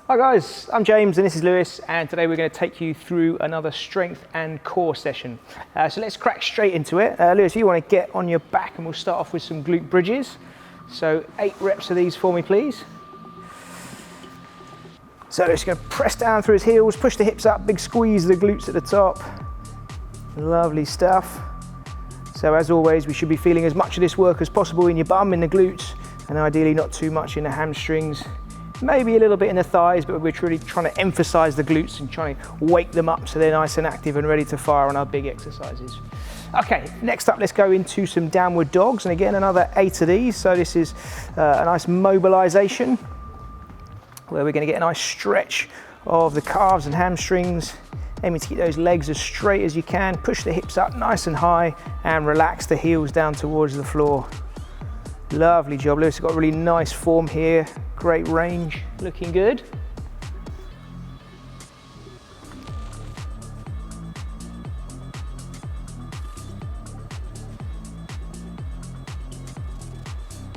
Hi guys, I'm James and this is Lewis, and today we're going to take you through another strength and core session. So let's crack straight into it. Lewis, you want to get on your back and we'll start off with some glute bridges. So 8 reps of these for me, please. So Lewis is going to press down through his heels, push the hips up, big squeeze of the glutes at the top. Lovely stuff. So as always, we should be feeling as much of this work as possible in your bum, in the glutes, and ideally not too much in the hamstrings. Maybe a little bit in the thighs, but we're really trying to emphasize the glutes and trying to wake them up so they're nice and active and ready to fire on our big exercises. Okay, next up, let's go into some downward dogs. And again, another 8 of these. So this is a nice mobilization where we're going to get a nice stretch of the calves and hamstrings, aiming to keep those legs as straight as you can. Push the hips up nice and high and relax the heels down towards the floor. Lovely job, Lewis. Got a really nice form here. Great range, looking good.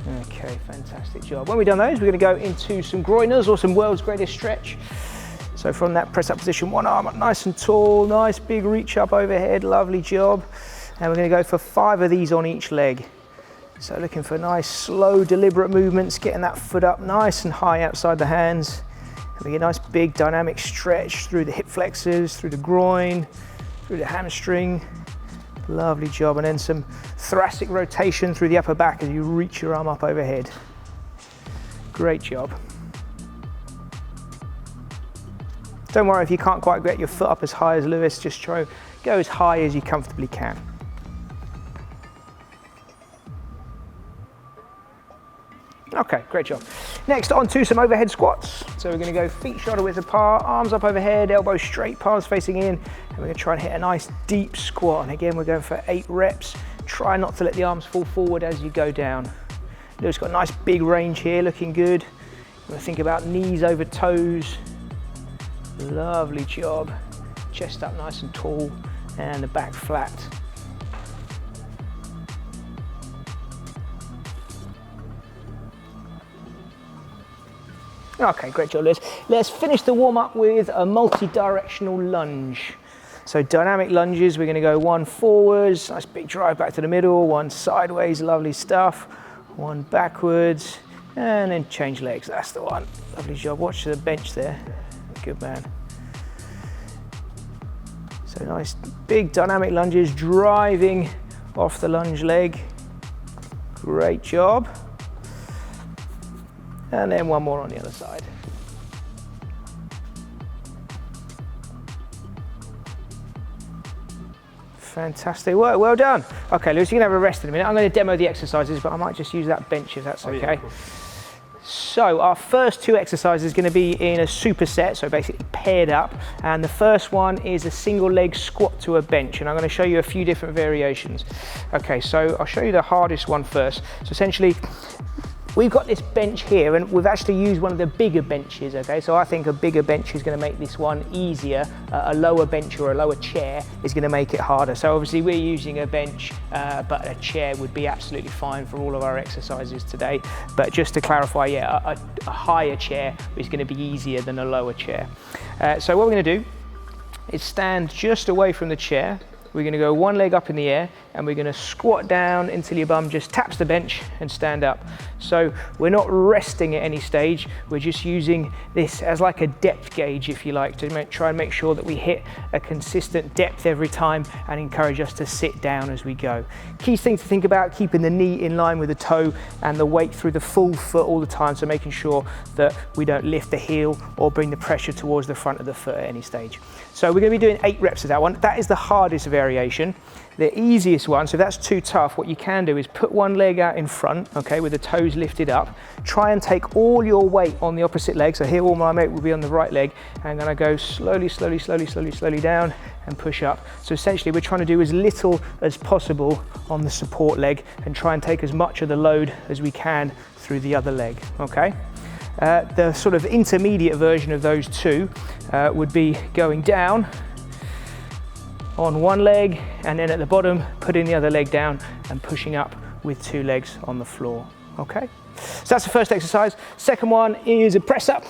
Okay, fantastic job. When we've done those, we're going to go into some groiners or some world's greatest stretch. So from that press up position, one arm up nice and tall, nice big reach up overhead, lovely job. And we're going to go for 5 of these on each leg. So looking for nice, slow, deliberate movements, getting that foot up nice and high outside the hands. And we get a nice big dynamic stretch through the hip flexors, through the groin, through the hamstring. Lovely job. And then some thoracic rotation through the upper back as you reach your arm up overhead. Great job. Don't worry if you can't quite get your foot up as high as Lewis, just try to go as high as you comfortably can. Okay, great job. Next, on to some overhead squats. So we're going to go feet shoulder width apart, arms up overhead, elbows straight, palms facing in, and we're going to try and hit a nice deep squat. And again, we're going for 8 reps. Try not to let the arms fall forward as you go down. Lewis got a nice big range here, looking good. You want to think about knees over toes. Lovely job. Chest up nice and tall, and the back flat. Okay, great job, Liz. Let's finish the warm up with a multi-directional lunge. So dynamic lunges, we're gonna go 1 forwards, nice big drive back to the middle, 1 sideways, lovely stuff, 1 backwards, and then change legs, that's the one. Lovely job, watch the bench there, good man. So nice big dynamic lunges, driving off the lunge leg, great job. And then 1 more on the other side. Fantastic work, well done. Okay, Lewis, you can have a rest in a minute. I'm going to demo the exercises, but I might just use that bench if that's okay. Yeah, cool. So our first 2 exercises are going to be in a superset, so basically paired up. And the first one is a single leg squat to a bench, and I'm going to show you a few different variations. Okay, so I'll show you the hardest one first. So essentially, we've got this bench here, and we've actually used one of the bigger benches, okay? So I think a bigger bench is gonna make this one easier. A lower bench or a lower chair is gonna make it harder. So obviously we're using a bench, but a chair would be absolutely fine for all of our exercises today. But just to clarify, yeah, a higher chair is gonna be easier than a lower chair. So what we're gonna do is stand just away from the chair. We're going to go 1 leg up in the air, and we're going to squat down until your bum just taps the bench and stand up. So we're not resting at any stage, we're just using this as like a depth gauge, if you like, to try and make sure that we hit a consistent depth every time and encourage us to sit down as we go. Key thing to think about, keeping the knee in line with the toe and the weight through the full foot all the time, so making sure that we don't lift the heel or bring the pressure towards the front of the foot at any stage. So we're going to be doing 8 reps of that one. That is the hardest variation. The easiest one, so if that's too tough, what you can do is put 1 leg out in front, okay, with the toes lifted up. Try and take all your weight on the opposite leg. So here all my weight will be on the right leg. And I'm going to go slowly, slowly, slowly, slowly, slowly down and push up. So essentially we're trying to do as little as possible on the support leg and try and take as much of the load as we can through the other leg, okay? The sort of intermediate version of those 2 would be going down on 1 leg, and then at the bottom putting the other leg down and pushing up with 2 legs on the floor, okay? So that's the first exercise. Second one is a press up.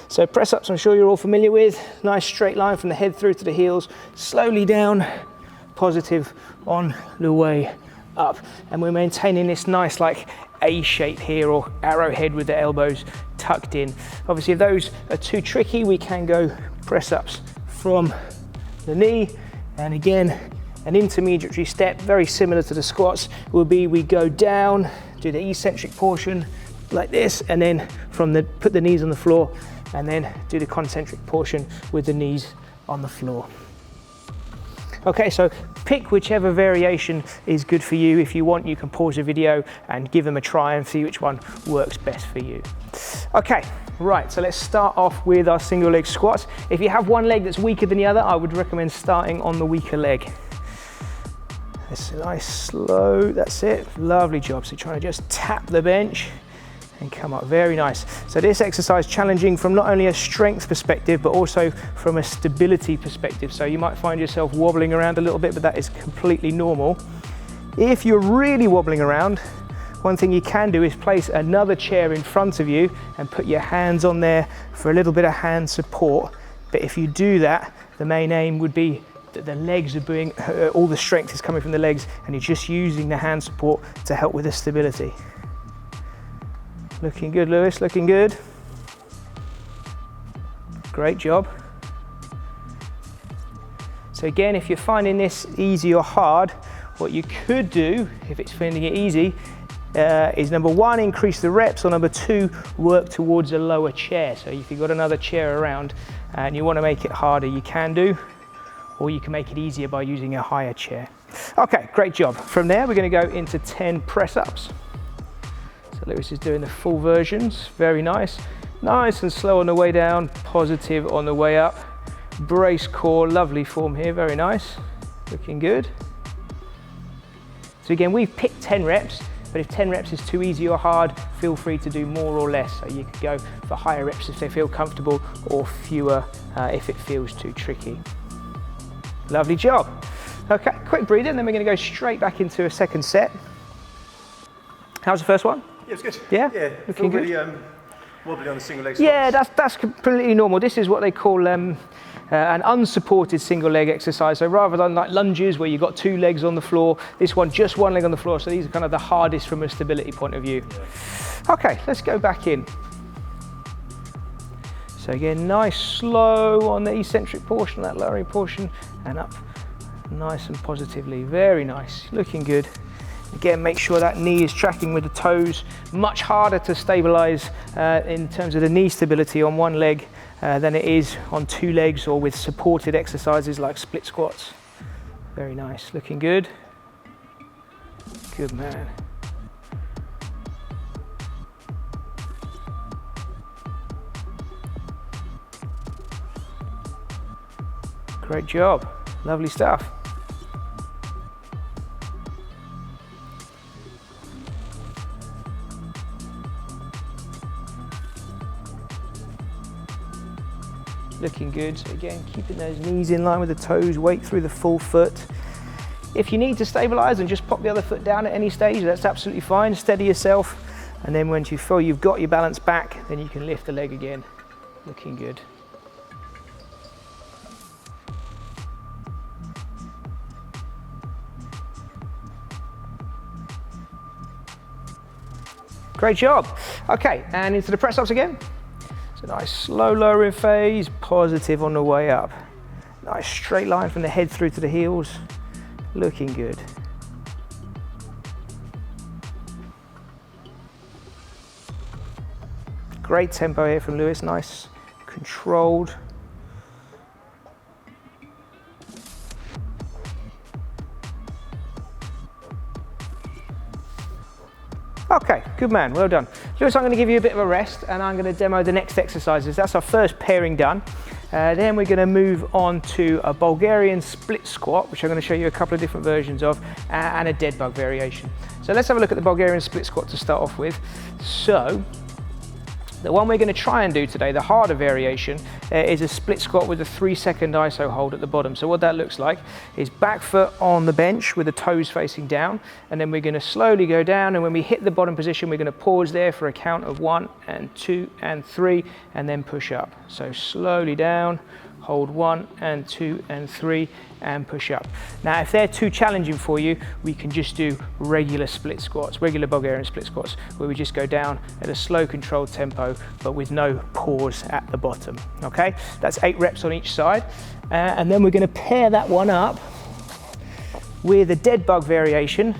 So press ups, I'm sure you're all familiar with. Nice straight line from the head through to the heels, slowly down, positive on the way up. And we're maintaining this nice like A shape here, or arrowhead with the elbows tucked in. Obviously, if those are too tricky, we can go press ups from the knee. And again, an intermediary step, very similar to the squats, will be we go down, do the eccentric portion like this, and then put the knees on the floor, and then do the concentric portion with the knees on the floor. Okay, so pick whichever variation is good for you. If you want, you can pause the video and give them a try and see which one works best for you. Okay, right, so let's start off with our single leg squats. If you have one leg that's weaker than the other, I would recommend starting on the weaker leg. It's nice, slow, that's it, lovely job. So trying to just tap the bench and come up, very nice. So this exercise challenging from not only a strength perspective, but also from a stability perspective. So you might find yourself wobbling around a little bit, but that is completely normal. If you're really wobbling around, one thing you can do is place another chair in front of you and put your hands on there for a little bit of hand support. But if you do that, the main aim would be that the legs are doing, all the strength is coming from the legs, and you're just using the hand support to help with the stability. Looking good, Lewis, looking good. Great job. So again, if you're finding this easy or hard, what you could do, if it's finding it easy, is number one, increase the reps, or number two, work towards a lower chair. So if you've got another chair around and you want to make it harder, you can do, or you can make it easier by using a higher chair. Okay, great job. From there, we're going to go into 10 press-ups. So Lewis is doing the full versions, very nice. Nice and slow on the way down, positive on the way up. Brace core, lovely form here, very nice. Looking good. So again, we've picked 10 reps, but if 10 reps is too easy or hard, feel free to do more or less. So you could go for higher reps if they feel comfortable, or fewer if it feels too tricky. Lovely job. Okay, quick breather, and then we're going to go straight back into a second set. How's the first one? Yeah, it's good. Yeah? Yeah, looking good. Really wobbly on the single leg squats. Yeah, that's completely normal. This is what they call an unsupported single leg exercise. So rather than like lunges where you've got two legs on the floor, this one just one leg on the floor. So these are kind of the hardest from a stability point of view. Yeah. Okay, let's go back in. So again, nice slow on the eccentric portion, that lowering portion, and up nice and positively. Very nice, looking good. Again, make sure that knee is tracking with the toes. Much harder to stabilize in terms of the knee stability on one leg than it is on two legs, or with supported exercises like split squats. Very nice, looking good. Good man. Great job, lovely stuff. Looking good. So again, keeping those knees in line with the toes, weight through the full foot. If you need to stabilize and just pop the other foot down at any stage, that's absolutely fine. Steady yourself, and then once you feel you've got your balance back, then you can lift the leg again. Looking good. Great job. Okay, and into the press ups again. So nice slow lowering phase, positive on the way up. Nice straight line from the head through to the heels. Looking good. Great tempo here from Lewis, nice, controlled. Okay, good man, well done. Lewis, I'm going to give you a bit of a rest, and I'm going to demo the next exercises. That's our first pairing done. Then we're going to move on to a Bulgarian split squat, which I'm going to show you a couple of different versions of, and a dead bug variation. So let's have a look at the Bulgarian split squat to start off with. So The one we're going to try and do today, the harder variation, is a split squat with a 3-second ISO hold at the bottom. So what that looks like is back foot on the bench with the toes facing down, and then we're going to slowly go down, and when we hit the bottom position, we're going to pause there for a count of 1 and 2 and 3, and then push up. So slowly down, hold 1 and 2 and 3, and push up. Now, if they're too challenging for you, we can just do regular split squats, regular Bulgarian split squats, where we just go down at a slow, controlled tempo, but with no pause at the bottom, okay? That's 8 reps on each side. And then we're gonna pair that one up with a dead bug variation.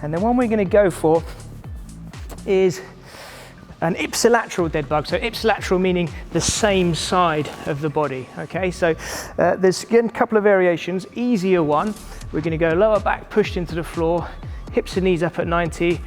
And the one we're gonna go for is an ipsilateral dead bug. So ipsilateral meaning the same side of the body, okay? So there's again a couple of variations. Easier one, we're gonna go lower back pushed into the floor, hips and knees up at 90,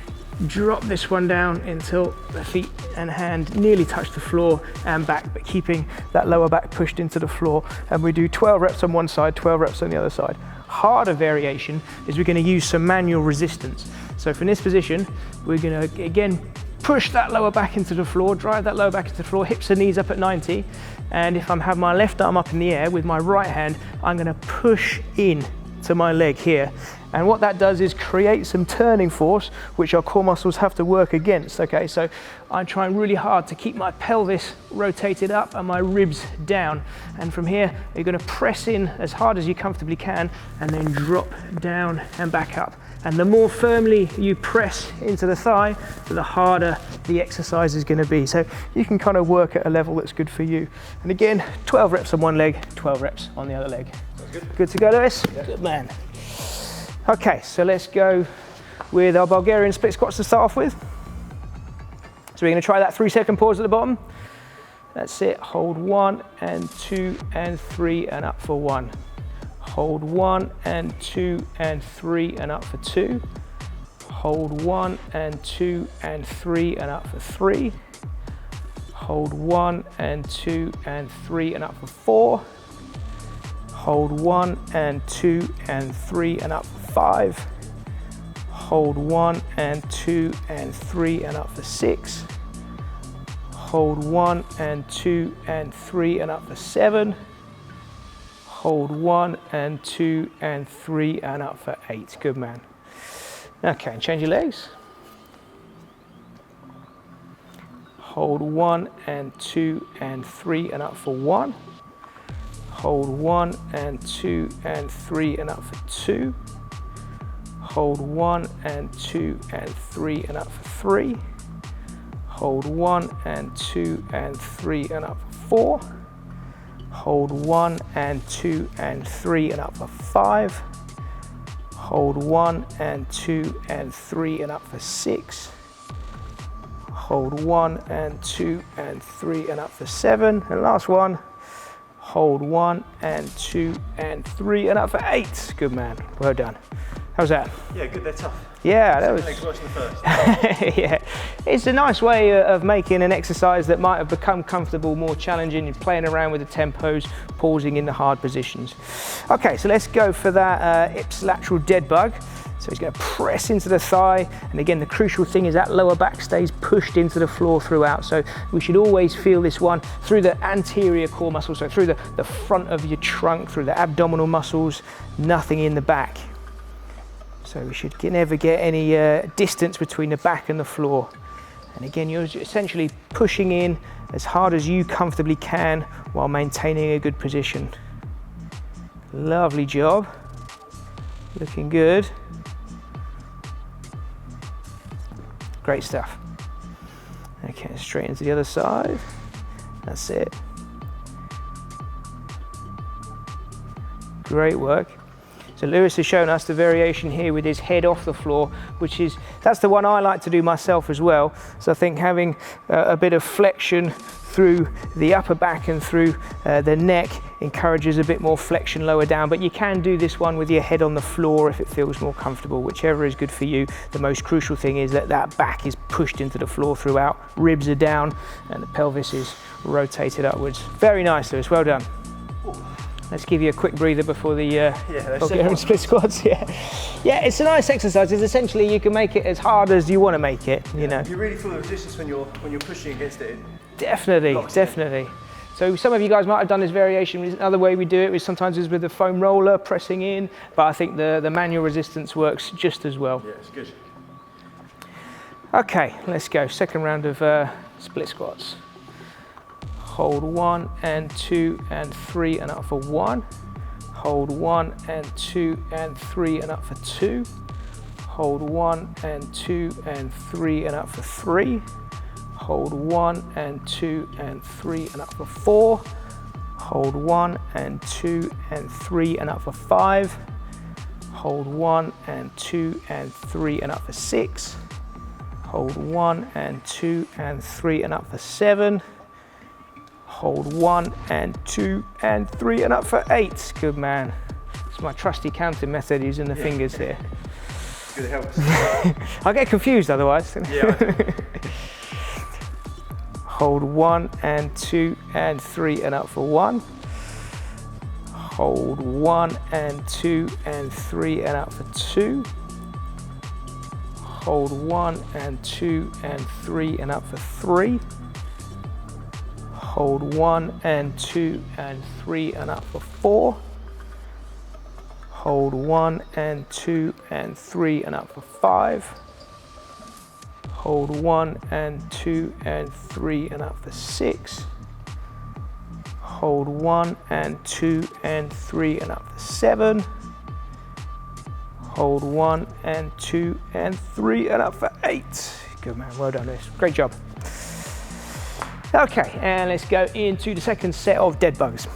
drop this one down until the feet and hand nearly touch the floor and back, but keeping that lower back pushed into the floor. And we do 12 reps on one side, 12 reps on the other side. Harder variation is we're gonna use some manual resistance. So from this position, we're gonna, again, push that lower back into the floor, drive that lower back into the floor, hips and knees up at 90. And if I have my left arm up in the air with my right hand, I'm gonna push in to my leg here. And what that does is create some turning force, which our core muscles have to work against, okay? So I'm trying really hard to keep my pelvis rotated up and my ribs down. And from here, you're gonna press in as hard as you comfortably can and then drop down and back up. And the more firmly you press into the thigh, the harder the exercise is going to be. So you can kind of work at a level that's good for you. And again, 12 reps on one leg, 12 reps on the other leg. Sounds good. Good to go, Lewis? Yeah. Good man. Okay, so let's go with our Bulgarian split squats to start off with. So we're going to try that 3-second pause at the bottom. That's it. Hold 1 and 2 and 3 and up for 1. Hold 1 and 2 and 3 and up for 2. Hold 1 and 2 and 3 and up for 3. Hold 1 and 2 and 3 and up for 4. Hold 1 and 2 and 3 and up for 5. Hold 1 and 2 and 3 and up for 6. Hold 1 and 2 and 3 and up for 7. Hold 1 and 2 and 3 and up for 8. Good man. Okay, and change your legs. Hold 1 and 2 and 3 and up for 1. Hold 1 and 2 and 3 and up for 2. Hold 1 and 2 and 3 and up for 3. Hold 1 and 2 and 3 and up for 4. Hold 1 and 2 and 3 and up for 5. Hold 1 and 2 and 3 and up for 6. Hold 1 and 2 and 3 and up for 7. And last one, hold 1 and 2 and 3 and up for 8. Good man, well done. How's that? Yeah, good, they're tough. Yeah, that was... Legs worse than the first. yeah, it's a nice way of making an exercise that might have become comfortable, more challenging, and playing around with the tempos, pausing in the hard positions. Okay, so let's go for that ipsilateral dead bug. So he's going to press into the thigh, and again, the crucial thing is that lower back stays pushed into the floor throughout. So we should always feel this one through the anterior core muscles, so through the front of your trunk, through the abdominal muscles, nothing in the back. So we should never get any distance between the back and the floor. And again, you're essentially pushing in as hard as you comfortably can while maintaining a good position. Lovely job. Looking good. Great stuff. Okay, straight into the other side. That's it. Great work. So Lewis has shown us the variation here with his head off the floor, that's the one I like to do myself as well. So I think having a bit of flexion through the upper back and through the neck encourages a bit more flexion lower down, but you can do this one with your head on the floor if it feels more comfortable, whichever is good for you. The most crucial thing is that that back is pushed into the floor throughout, ribs are down, and the pelvis is rotated upwards. Very nice, Lewis, well done. Let's give you a quick breather before the those Bulgarian split squats. Yeah, it's a nice exercise. It's essentially you can make it as hard as you want to make it. You know. You really feel the resistance when you're pushing against it. Definitely. So some of you guys might have done this variation. Another way we do it is sometimes is with the foam roller pressing in, but I think the manual resistance works just as well. Yeah, it's good. Okay, let's go. Second round of split squats. Hold 1 and 2 and 3 and up for 1. Hold 1 and 2 and 3 and up for 2. Hold 1 and 2 and 3 and up for 3. Hold 1 and 2 and 3 and up for 4. Hold 1 and 2 and 3 and up for 5. Hold 1 and 2 and 3 and up for 6. Hold 1 and 2 and 3 and up for 7. Hold 1 and 2 and 3 and up for 8. Good man. It's my trusty counting method using the fingers here. Good, it helps. I get confused otherwise. Yeah. Hold 1 and 2 and 3 and up for 1. Hold 1 and 2 and 3 and up for 2. Hold 1 and 2 and 3 and up for 3. Hold 1 and 2 and 3 and up for 4. Hold 1 and 2 and 3 and up for 5. Hold 1 and 2 and 3 and up for 6. Hold 1 and 2 and 3 and up for 7. Hold 1 and 2 and 3 and up for 8. Good man, well done, Lewis. Great job. Okay, and let's go into the second set of dead bugs.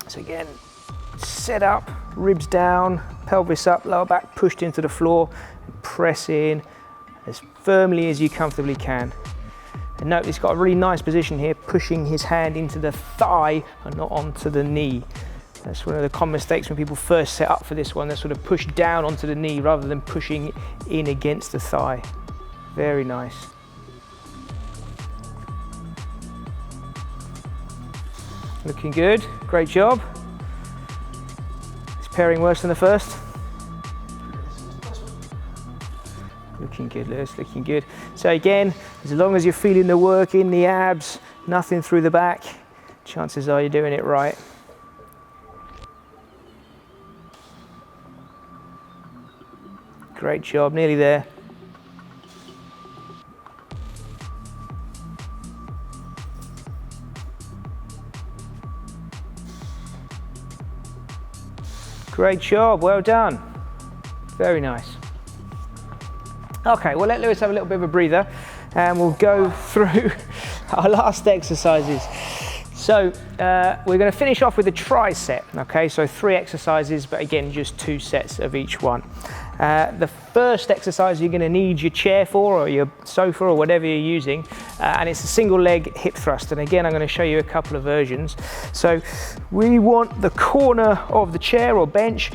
So again, set up, ribs down, pelvis up, lower back pushed into the floor, and press in as firmly as you comfortably can. And note he's got a really nice position here, pushing his hand into the thigh and not onto the knee. That's one of the common mistakes when people first set up for this one. They sort of push down onto the knee rather than pushing in against the thigh. Very nice. Looking good, great job. Is pairing worse than the first? Looking good, Lewis, looking good. So again, as long as you're feeling the work in the abs, nothing through the back, chances are you're doing it right. Great job, nearly there. Great job, well done. Very nice. Okay, we'll let Lewis have a little bit of a breather and we'll go through our last exercises. So we're going to finish off with a tricep, okay? So 3 exercises, but again, just 2 sets of each one. The first exercise you're going to need your chair for, or your sofa, or whatever you're using, and it's a single leg hip thrust. And again, I'm going to show you a couple of versions. So we want the corner of the chair or bench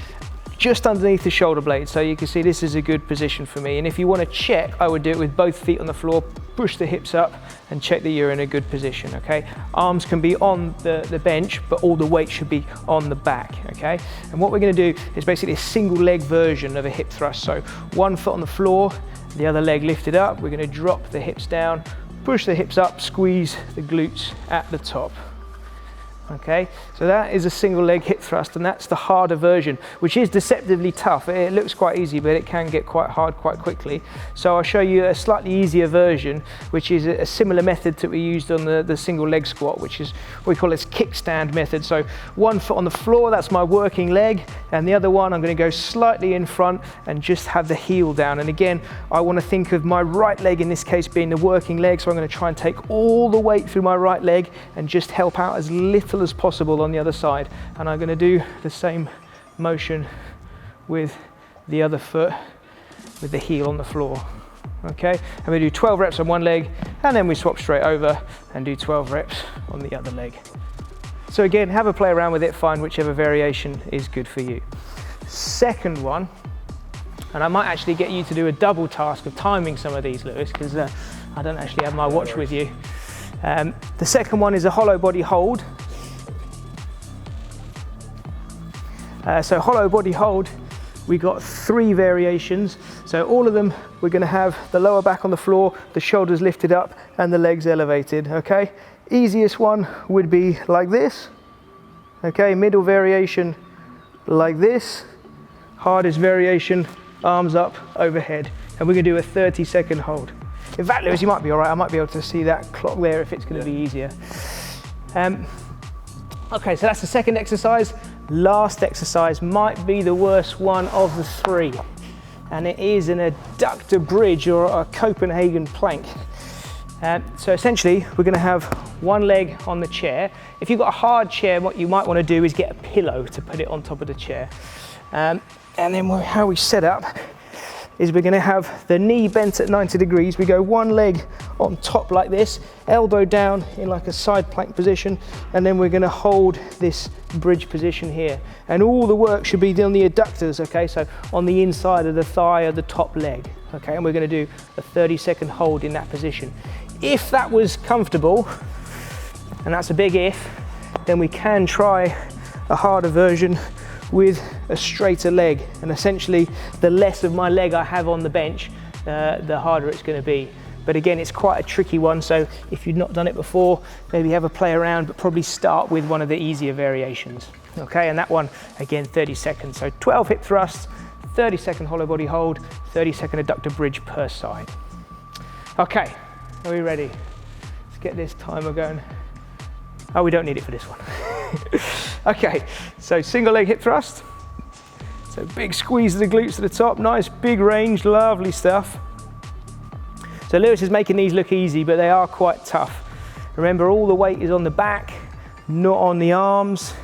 just underneath the shoulder blade. So you can see this is a good position for me. And if you want to check, I would do it with both feet on the floor, push the hips up and check that you're in a good position, okay? Arms can be on the bench, but all the weight should be on the back, okay? And what we're going to do is basically a single leg version of a hip thrust. So one foot on the floor, the other leg lifted up. We're going to drop the hips down, push the hips up, squeeze the glutes at the top. Okay, so that is a single leg hip thrust, and that's the harder version, which is deceptively tough. It looks quite easy, but it can get quite hard quite quickly. So I'll show you a slightly easier version, which is a similar method that we used on the single leg squat, which is what we call this kickstand method. So one foot on the floor, that's my working leg, and the other one I'm going to go slightly in front and just have the heel down. And again, I want to think of my right leg in this case being the working leg, so I'm going to try and take all the weight through my right leg and just help out as little as possible on the other side. And I'm going to do the same motion with the other foot with the heel on the floor. Okay, and we do 12 reps on one leg, and then we swap straight over and do 12 reps on the other leg. So again, have a play around with it, find whichever variation is good for you. Second one, and I might actually get you to do a double task of timing some of these, Lewis, because I don't actually have my watch with you. The second one is a hollow body hold. So hollow body hold, we got 3 variations. So all of them, we're going to have the lower back on the floor, the shoulders lifted up, and the legs elevated, okay? Easiest one would be like this, okay? Middle variation like this. Hardest variation, arms up, overhead. And we're going to do a 30-second hold. In fact, Lewis, you might be all right. I might be able to see that clock there if it's going to be easier. Okay, so that's the second exercise. Last exercise might be the worst one of the 3. And it is an adductor bridge or a Copenhagen plank. So essentially, we're going to have one leg on the chair. If you've got a hard chair, what you might want to do is get a pillow to put it on top of the chair. And then how we set up is we're going to have the knee bent at 90 degrees. We go one leg on top like this, elbow down in like a side plank position, and then we're going to hold this bridge position here. And all the work should be on the adductors, okay? So on the inside of the thigh of the top leg, okay? And we're going to do a 30-second hold in that position. If that was comfortable, and that's a big if, then we can try a harder version with a straighter leg, and essentially the less of my leg I have on the bench, the harder it's going to be. But again, it's quite a tricky one, so if you've not done it before, maybe have a play around, but probably start with one of the easier variations. Okay, and that one, again, 30 seconds. So 12 hip thrusts, 30-second hollow body hold, 30-second adductor bridge per side. Okay, are we ready? Let's get this timer going. Oh, we don't need it for this one. Okay, so single leg hip thrust. So big squeeze of the glutes to the top, nice big range, lovely stuff. So Lewis is making these look easy, but they are quite tough. Remember, all the weight is on the back, not on the arms.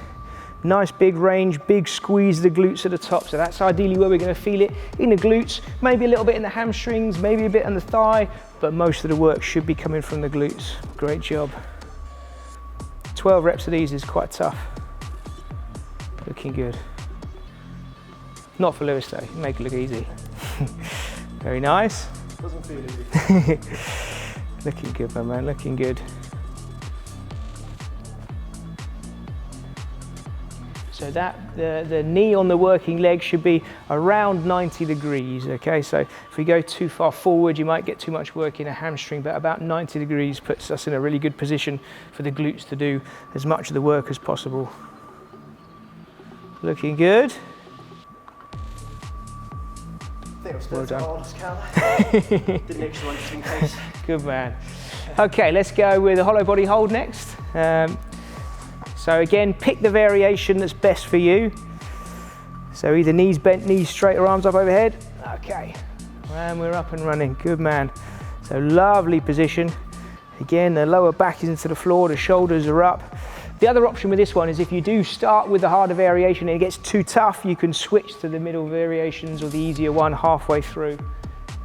Nice big range, big squeeze of the glutes at the top. So that's ideally where we're going to feel it, in the glutes, maybe a little bit in the hamstrings, maybe a bit on the thigh, but most of the work should be coming from the glutes. Great job. 12 reps of these is quite tough. Looking good. Not for Lewis though, make it look easy. Very nice. Doesn't feel easy. Looking good, my man, looking good. So that the knee on the working leg should be around 90 degrees, okay? So if we go too far forward, you might get too much work in a hamstring, but about 90 degrees puts us in a really good position for the glutes to do as much of the work as possible. Looking good. I think I was Well done. hardest, Cal. Did an extra one just in case. Good man. Okay, let's go with a hollow body hold next. So again, pick the variation that's best for you. So either knees bent, knees straight, or arms up overhead. Okay, and we're up and running. Good man. So lovely position. Again, the lower back is into the floor, the shoulders are up. The other option with this one is if you do start with the harder variation and it gets too tough, you can switch to the middle variations or the easier one halfway through.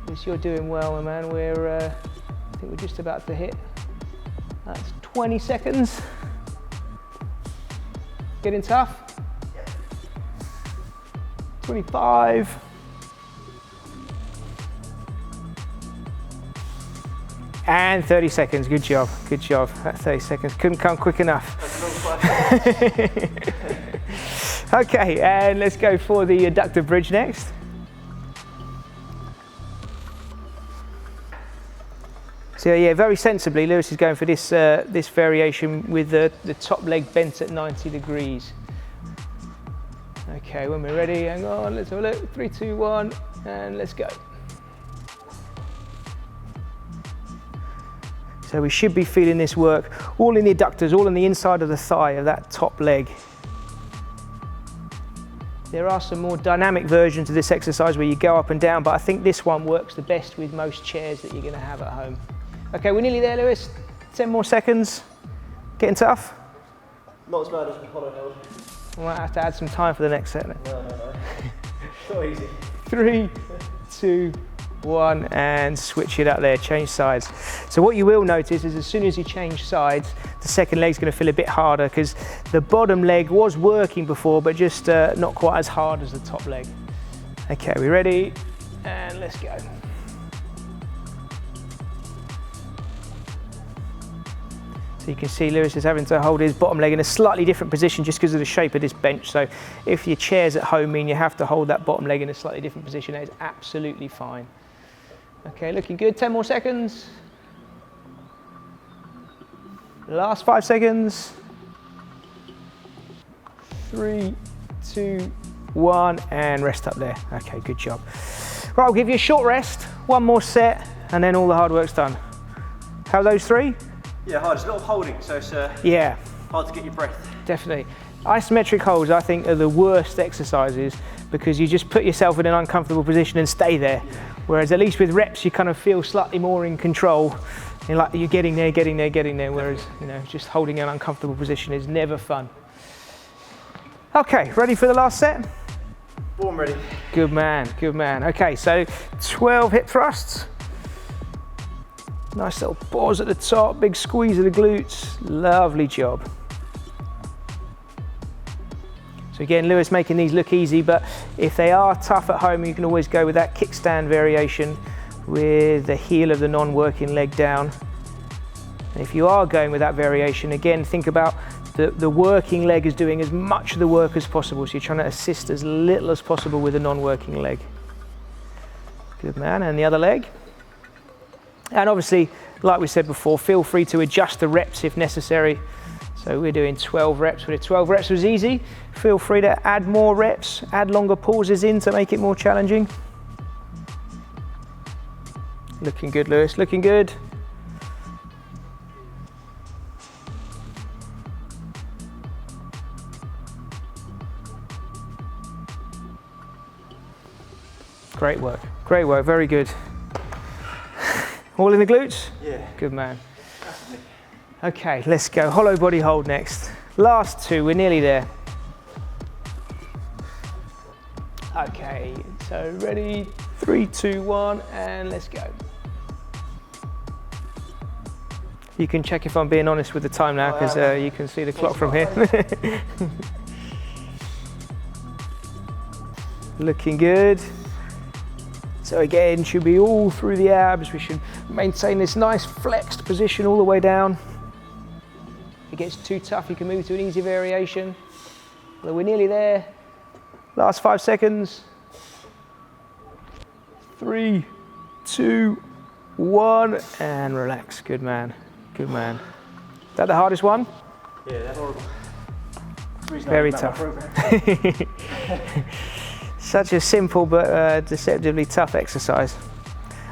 Yes, you're doing well, my man. I think we're just about to hit. That's 20 seconds. Getting tough. 25. And 30 seconds, good job, good job. That 30 seconds couldn't come quick enough. Okay, and let's go for the adductor bridge next. So yeah, very sensibly, Lewis is going for this, this variation with the top leg bent at 90 degrees. Okay, when we're ready, hang on, let's have a look. 3, 2, 1, and let's go. So we should be feeling this work all in the adductors, all on the inside of the thigh of that top leg. There are some more dynamic versions of this exercise where you go up and down, but I think this one works the best with most chairs that you're going to have at home. Okay, we're nearly there, Lewis. 10 more seconds. Getting tough? Not as bad as the hollow held. We might have to add some time for the next set. No. Not easy. 3, 2, 1, and switch it up there, change sides. So what you will notice is as soon as you change sides, the second leg's going to feel a bit harder because the bottom leg was working before, but just not quite as hard as the top leg. Okay, we ready? And let's go. So So you can see Lewis is having to hold his bottom leg in a slightly different position just because of the shape of this bench. So if your chairs at home mean you have to hold that bottom leg in a slightly different position, that is absolutely fine. Okay, looking good. 10 more seconds. Last 5 seconds. 3, 2, 1, and rest up there. Okay, good job. Right, I'll give you a short rest, one more set, and then all the hard work's done. How are those 3? Yeah, hard. It's a lot of holding, so it's Yeah, hard to get your breath. definitely. Isometric holds, I think, are the worst exercises because you just put yourself in an uncomfortable position and stay there. Whereas at least with reps, you kind of feel slightly more in control. You're like you're getting there. Whereas, you know, just holding an uncomfortable position is never fun. Okay, ready for the last set? Born ready. Good man, good man. Okay, so 12 hip thrusts. Nice little pause at the top, big squeeze of the glutes. Lovely job. So again, Lewis making these look easy, but if they are tough at home, you can always go with that kickstand variation with the heel of the non-working leg down. And if you are going with that variation, again, think about the working leg is doing as much of the work as possible. So you're trying to assist as little as possible with the non-working leg. Good man, and the other leg. And obviously, like we said before, feel free to adjust the reps if necessary. So we're doing 12 reps. We did 12 reps was easy. Feel free to add more reps, add longer pauses in to make it more challenging. Looking good, Lewis, looking good. Great work, very good. All in the glutes? Yeah. Good man. Okay, let's go. Hollow body hold next. Last 2, we're nearly there. Okay, so ready? 3, 2, 1, and let's go. You can check if I'm being honest with the time now, because you can see the clock from here. Looking good. So again, should be all through the abs. We should maintain this nice flexed position all the way down. If it gets too tough, you can move to an easy variation. Well, we're nearly there. Last 5 seconds. 3, 2, 1, and relax. Good man, good man. Is that the hardest one? Yeah, they're horrible. Very tough. Such a simple but deceptively tough exercise.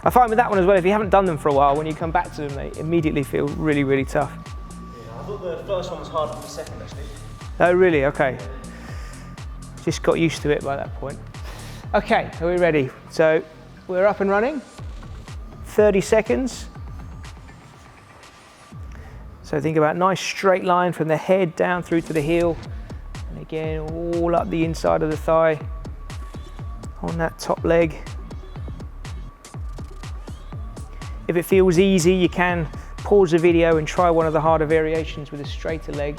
I find with that one as well, if you haven't done them for a while, when you come back to them, they immediately feel really, really tough. Yeah, I thought the first one was harder than the second, actually. Oh, really? Okay. Just got used to it by that point. Okay, are we ready? So we're up and running. 30 seconds. So think about a nice straight line from the head down through to the heel. And again, all up the inside of the thigh. On that top leg. If it feels easy, you can pause the video and try one of the harder variations with a straighter leg.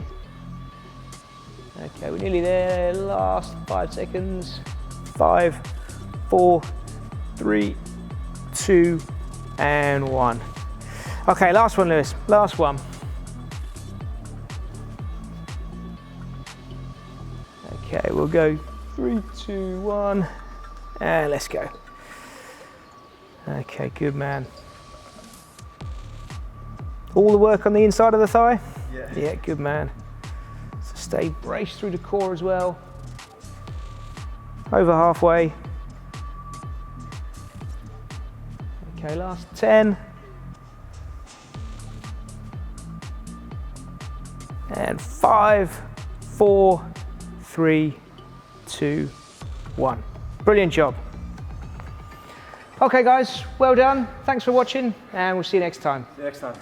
Okay, we're nearly there. Last 5 seconds. 5, 4, 3, 2, and 1. Okay, last one, Lewis. Last one. Okay, we'll go 3, 2, 1. And let's go. Okay, good man. All the work on the inside of the thigh? Yeah. Yeah, good man. So stay braced through the core as well. Over halfway. Okay, last 10. And 5, 4, 3, 2, 1. Brilliant job. Okay guys, well done. Thanks for watching and we'll see you next time. See you next time.